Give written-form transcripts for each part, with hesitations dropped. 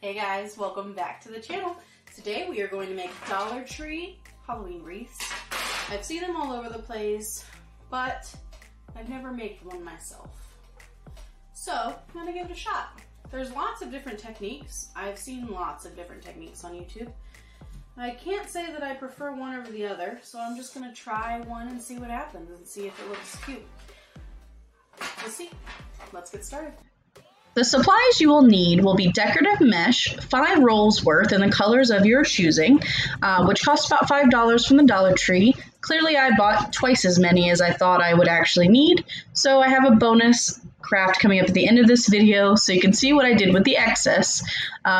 Hey guys, welcome back to the channel. Today we are going to make Dollar Tree Halloween wreaths. I've seen them all over the place, but I've never made one myself. So I'm gonna give it a shot. There's lots of different techniques. I've seen lots of different techniques on YouTube. I can't say that I prefer one over the other, so I'm just gonna try one and see what happens and see if it looks cute. We'll see. Let's get started. The supplies you will need will be decorative mesh, 5 rolls worth in the colors of your choosing, which cost about $5 from the Dollar Tree. Clearly I bought twice as many as I thought I would actually need, so I have a bonus craft coming up at the end of this video so you can see what I did with the excess.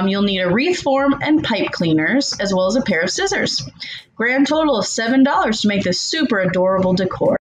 You'll need a wreath form and pipe cleaners, as well as a pair of scissors. Grand total of $7 to make this super adorable decor.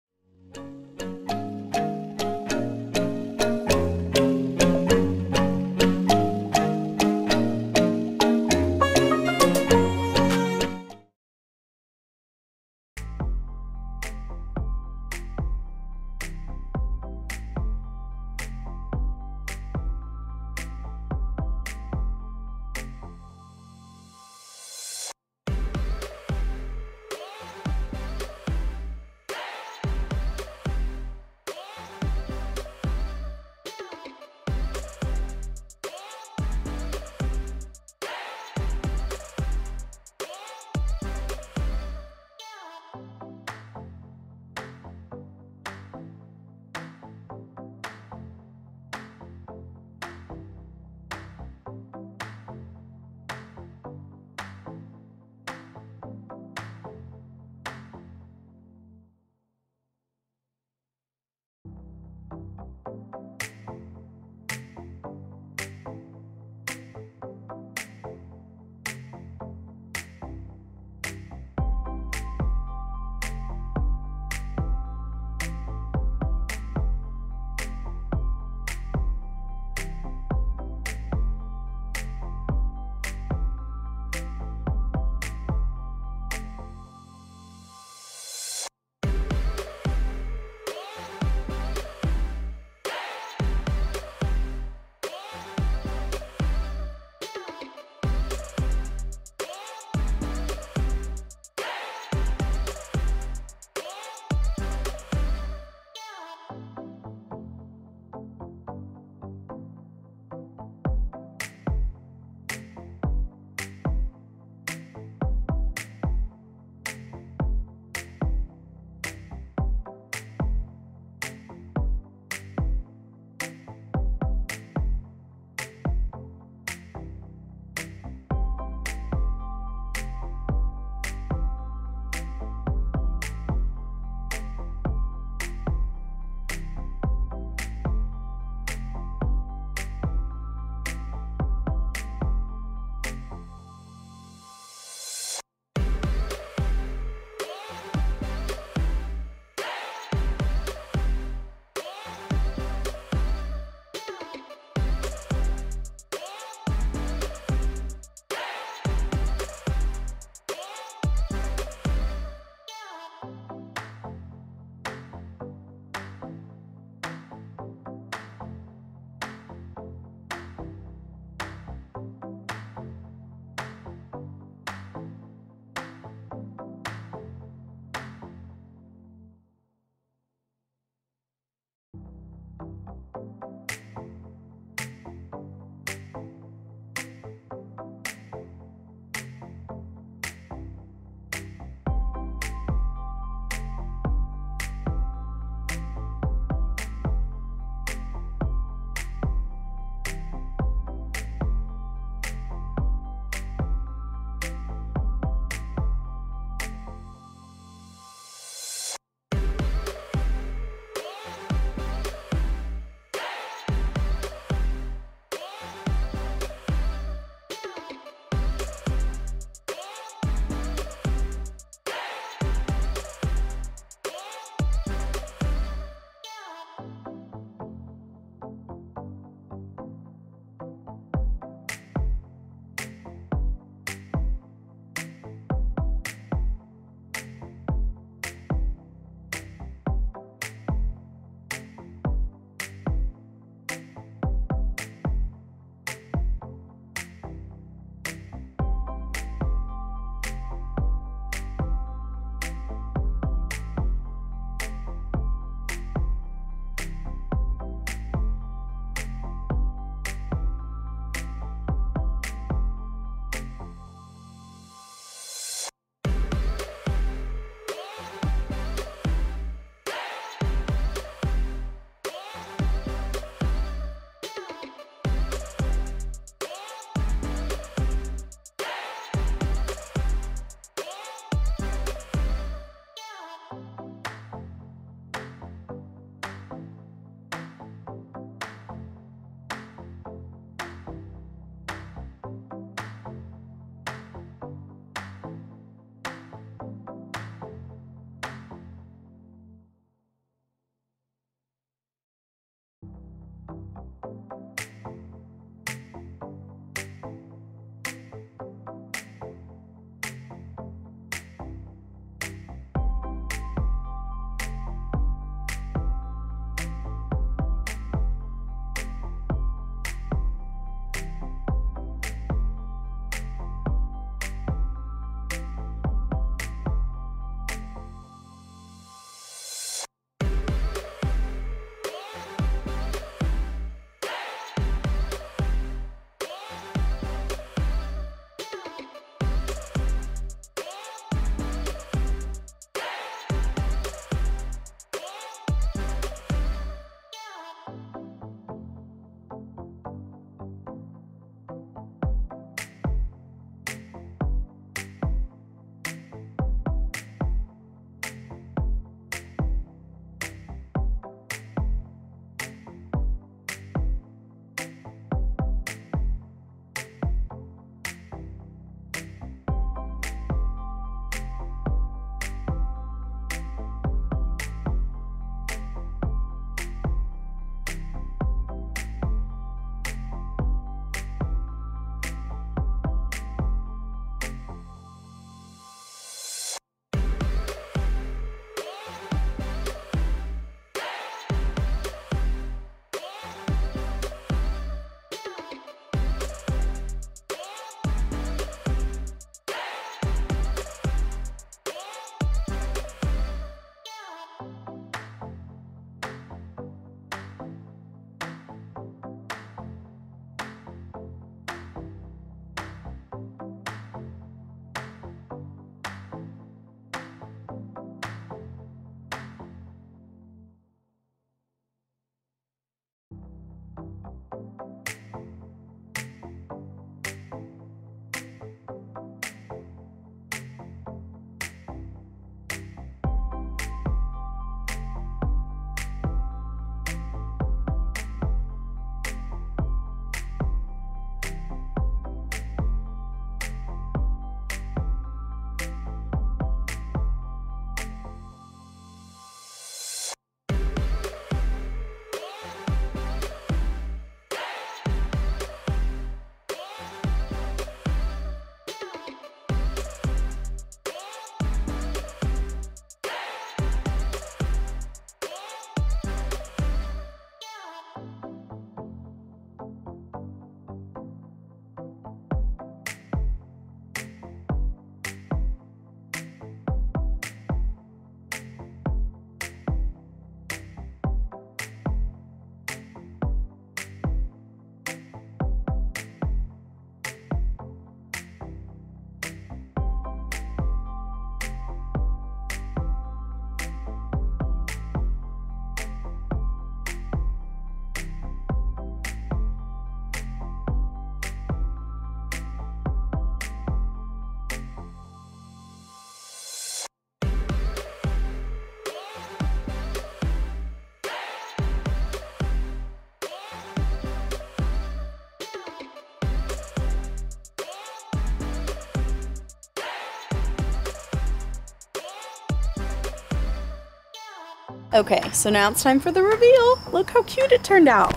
Okay, so now it's time for the reveal. Look how cute it turned out.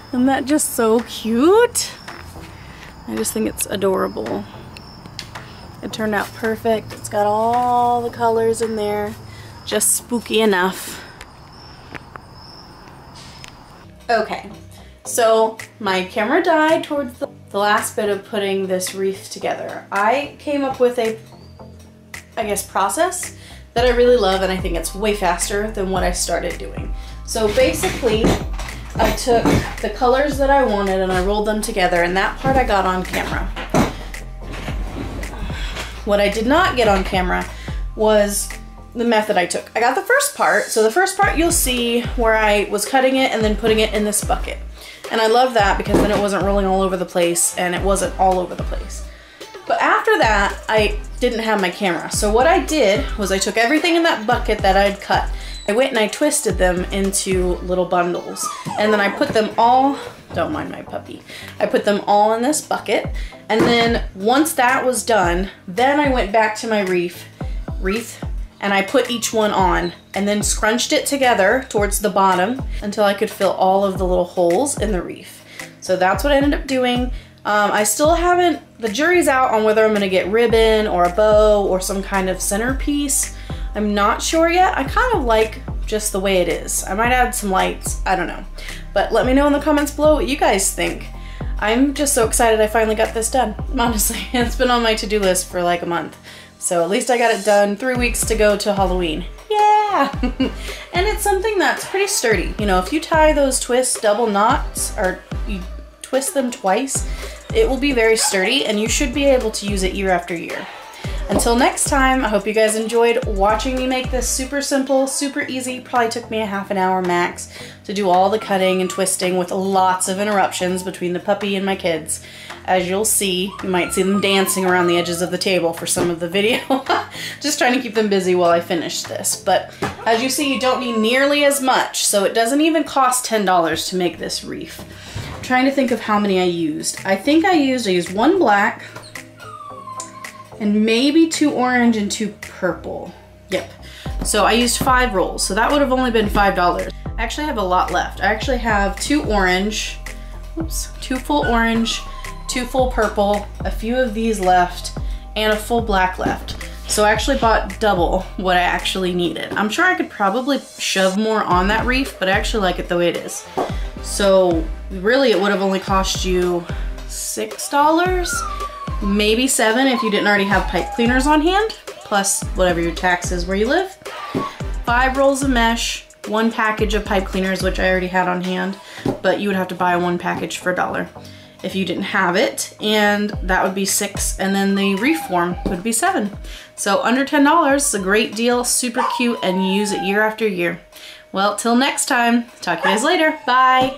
Isn't that just so cute? I just think it's adorable. It turned out perfect. It's got all the colors in there. Just spooky enough. Okay, so my camera died towards the last bit of putting this wreath together. I came up with a, I guess, process that I really love, and I think it's way faster than what I started doing. So basically, I took the colors that I wanted and I rolled them together, and that part I got on camera. What I did not get on camera was the method I took. I got the first part. So the first part you'll see where I was cutting it and then putting it in this bucket. And I love that because then it wasn't rolling all over the place and it wasn't all over the place. But after that, I didn't have my camera. So what I did was I took everything in that bucket that I'd cut. I went and I twisted them into little bundles. And then I put them all, don't mind my puppy, I put them all in this bucket. And then once that was done, then I went back to my wreath, and I put each one on and then scrunched it together towards the bottom until I could fill all of the little holes in the wreath. So that's what I ended up doing. I still haven't, the jury's out on whether I'm gonna get ribbon or a bow or some kind of centerpiece. I'm not sure yet. I kind of like just the way it is. I might add some lights, I don't know. But let me know in the comments below what you guys think. I'm just so excited I finally got this done. Honestly, it's been on my to-do list for like a month. So at least I got it done. 3 weeks to go to Halloween. Yeah! And it's something that's pretty sturdy. You know, if you tie those twists double knots, or you twist them twice, it will be very sturdy and you should be able to use it year after year. Until next time, I hope you guys enjoyed watching me make this super simple, super easy. Probably took me a half an hour max to do all the cutting and twisting with lots of interruptions between the puppy and my kids. As you'll see, you might see them dancing around the edges of the table for some of the video. Just trying to keep them busy while I finish this. But as you see, you don't need nearly as much, so it doesn't even cost $10 to make this wreath. I'm trying to think of how many I used. I think I used one black, and maybe 2 orange and 2 purple. Yep. So I used 5 rolls, so that would have only been $5. I actually have a lot left. I actually have 2 orange, oops, 2 full orange, 2 full purple, a few of these left, and a full black left. So I actually bought double what I actually needed. I'm sure I could probably shove more on that wreath, but I actually like it the way it is. So really it would have only cost you $6, maybe $7 if you didn't already have pipe cleaners on hand, plus whatever your tax is where you live. 5 rolls of mesh, 1 package of pipe cleaners, which I already had on hand, but you would have to buy 1 package for $1 if you didn't have it, and that would be $6, and then the wreath form would be $7. So under $10 is a great deal, super cute, and you use it year after year. Well, till next time, talk to you guys later. Bye.